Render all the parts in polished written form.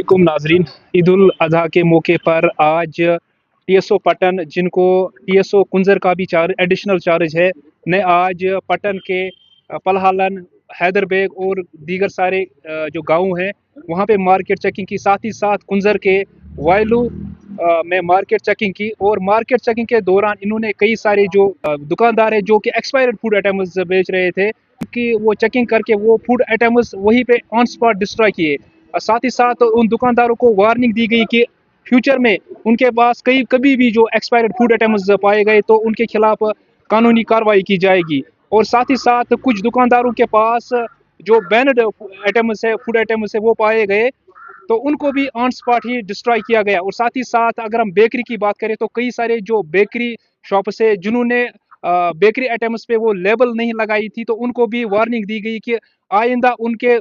वालेकुम नाजरीन, ईद उल अजहा के मौके पर आज टीएसओ पटन, जिनको टीएसओ कुंजर का भी एडिशनल चार्ज है, ने आज पटन के पलहालन, हैदरबेग और दीगर सारे जो गांव हैं वहां पे मार्केट चेकिंग की, साथ ही साथ कुंजर के वायलू में मार्केट चेकिंग की। और मार्केट चेकिंग के दौरान इन्होंने कई सारे जो दुकानदार है जो कि एक्सपायर्ड फूड आइटम्स बेच रहे थे, कि वो चेकिंग करके वो फूड आइटम्स वहीं पे ऑन स्पॉट डिस्ट्रॉय किए। साथ ही साथ उन दुकानदारों को वार्निंग दी गई कि फ्यूचर में उनके पास कभी भी जो एक्सपायर्ड फूड आइटम्स पाए गए तो उनके खिलाफ कानूनी कार्रवाई की जाएगी। और साथ ही साथ कुछ दुकानदारों के पास जो बैनड आइटम्स है, फूड आइटम्स है, वो पाए गए तो उनको भी ऑन स्पॉट ही डिस्ट्रॉय किया गया। और साथ ही साथ अगर हम बेकरी की बात करें तो कई सारे जो बेकरी शॉप्स है जिन्होंने बेकरी आइटम्स पे वो लेबल नहीं लगाई थी तो उनको भी वार्निंग दी गई कि आइंदा उनके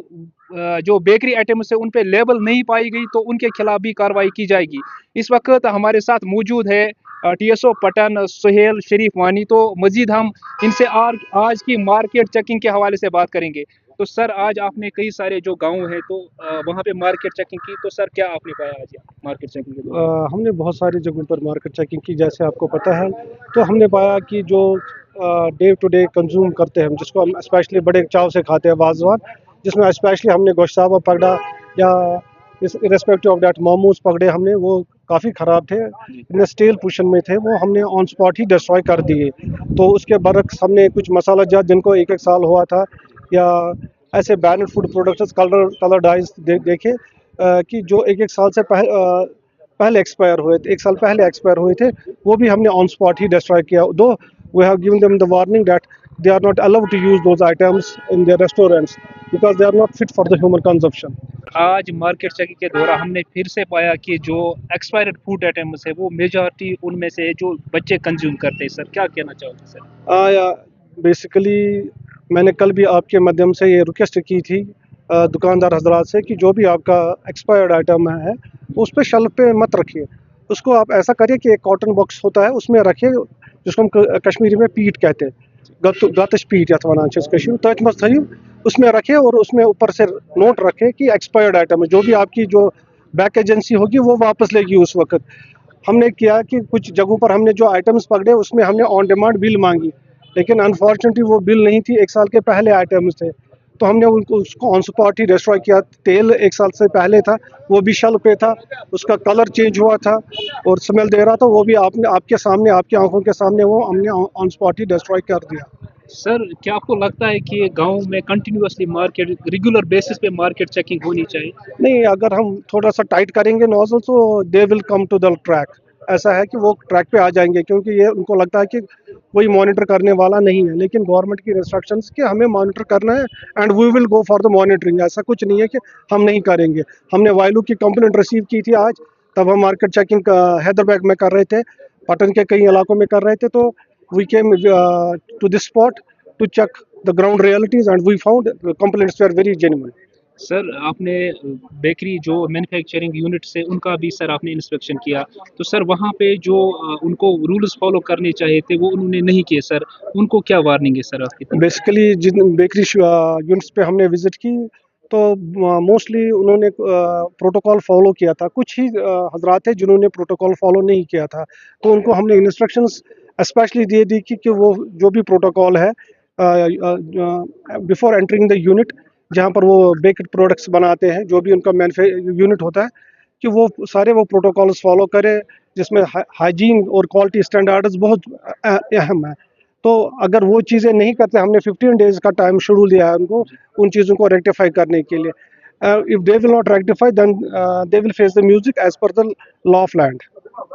जो बेकरी आइटम्स है उन पे लेबल नहीं पाई गई तो उनके खिलाफ भी कार्रवाई की जाएगी। इस वक्त हमारे साथ मौजूद है टीएसओ पटन सुहेल शरीफ वानी। तो मजीद हम इनसे आज की मार्केट चेकिंग के हवाले से बात करेंगे। तो सर, आज आपने कई सारे जो गांव हैं तो वहाँ पे मार्केट चेकिंग की, तो सर क्या आपने पाया आज मार्केट चेकिंग के दौरान? हमने बहुत सारी जगहों पर मार्केट चेकिंग की, जैसे आपको पता है। तो हमने पाया कि जो डे टू डे कंज्यूम करते हैं हम, जिसको हम स्पेशली बड़े चाव से खाते हैं, वाजवान, जिसमें स्पेशली हमने गोश्ताबा पकड़ा या इस रिस्पेक्टिव ऑफ दैट मोमोज पकड़े हमने, वो काफ़ी ख़राब थे, इतने स्टील पोजीशन में थे, वो हमने ऑन स्पॉट ही डिस्ट्रॉय कर दिए। तो उसके बरक्स हमने कुछ मसाला जात जिनको एक साल हुआ था या ऐसे banned food products colour dies देखे कि जो एक साल से पहले एक्सपायर हुए थे, 1 साल पहले एक्सपायर हुए थे, वो भी हमने ऑन स्पॉट ही डिस्ट्रॉय किया। Though we have given them the warning that they are not allowed to use those items in their restaurants because they are not fit for the human consumption. आज market checking के दौरान हमने फिर से पाया कि जो एक्सपायर्ड फूड आइटम्स है वो मेजॉरिटी उनमें से है जो बच्चे कंज्यूम करते हैं। सर क्या कहना चाहोगे सर? बेसिकली मैंने कल भी आपके माध्यम से ये रिक्वेस्ट की थी दुकानदार हजरात से कि जो भी आपका एक्सपायर्ड आइटम है उस पर शेल्फ पे मत रखिए, उसको आप ऐसा करिए कि एक कॉटन बॉक्स होता है उसमें रखिए, जिसको हम कश्मीरी में पीट कहते हैं, गतश पीट यथ वनान कश्मीर, तथ मत थयू, उसमें रखे और उसमें ऊपर से नोट रखे कि एक्सपायर्ड आइटम है, जो भी आपकी जो बैक एजेंसी होगी वो वापस लेगी उस वक्त। हमने किया कि कुछ जगहों पर हमने जो आइटम्स पकड़े उसमें हमने ऑन डिमांड बिल मांगी, लेकिन अनफॉर्चुनेटली वो बिल नहीं थी, 1 साल के पहले आइटम्स थे, तो हमने उसको ऑन स्पॉट ही डिस्ट्रॉय किया। तेल 1 साल से पहले था, वो भी शेल्फ पे था, उसका कलर चेंज हुआ था और स्मेल दे रहा था, वो भी आपके सामने, आपकी आंखों के सामने वो हमने ऑन स्पॉट ही डिस्ट्रॉय कर दिया। सर क्या आपको लगता है कि गांव में कंटिन्यूअसली मार्केट रेगुलर बेसिस पे मार्केट चेकिंग होनी चाहिए? नहीं, अगर हम थोड़ा सा टाइट करेंगे नोजल तो they will come to the track. ऐसा है कि वो ट्रैक पे आ जाएंगे, क्योंकि ये उनको लगता है कि कोई मॉनिटर करने वाला नहीं है, लेकिन गवर्नमेंट की इंस्ट्रक्शंस कि हमें मॉनिटर करना है and we will go for the monitoring. ऐसा कुछ नहीं है कि हम नहीं करेंगे। हमने वायलू की कंप्लेंट रिसीव की थी आज, तब हम मार्केट चेकिंग हैदरबैग में कर रहे थे, पटन के कई इलाकों में कर रहे थे, तो we came to this spot to check the ground realities and we found complaints were very genuine. Sir आपने बेकरी जो मैन्युफैक्चरिंग यूनिट्स है उनका भी सर आपने इंस्पेक्शन किया, तो सर वहाँ पे जो उनको रूल्स फॉलो करने चाहिए थे वो उन्होंने नहीं किए, सर उनको क्या वार्निंग है सर आपकी? बेसिकली जिन बेकरी यूनिट्स पे हमने विजिट की तो मोस्टली उन्होंने प्रोटोकॉल फॉलो किया था, कुछ ही हजरात थे जिन्होंने प्रोटोकॉल फॉलो नहीं किया था, तो उनको हमने इंस्ट्रक्शंस स्पेशली दे दी कि वो जो भी प्रोटोकॉल है बिफोर एंटरिंग द यूनिट, जहाँ पर वो बेक्ड प्रोडक्ट्स बनाते हैं, जो भी उनका यूनिट होता है, कि वो सारे वो प्रोटोकॉल्स फॉलो करें, जिसमें हाइजीन और क्वालिटी स्टैंडर्ड्स बहुत अहम है। तो अगर वो चीज़ें नहीं करते, हमने 15 डेज़ का टाइम शेड्यूल दिया है उनको उन चीज़ों को रेक्टिफाई करने के लिए। If they will not rectify then they will face the music as per the law of land.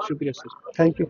शुक्रिया सर। Thank you.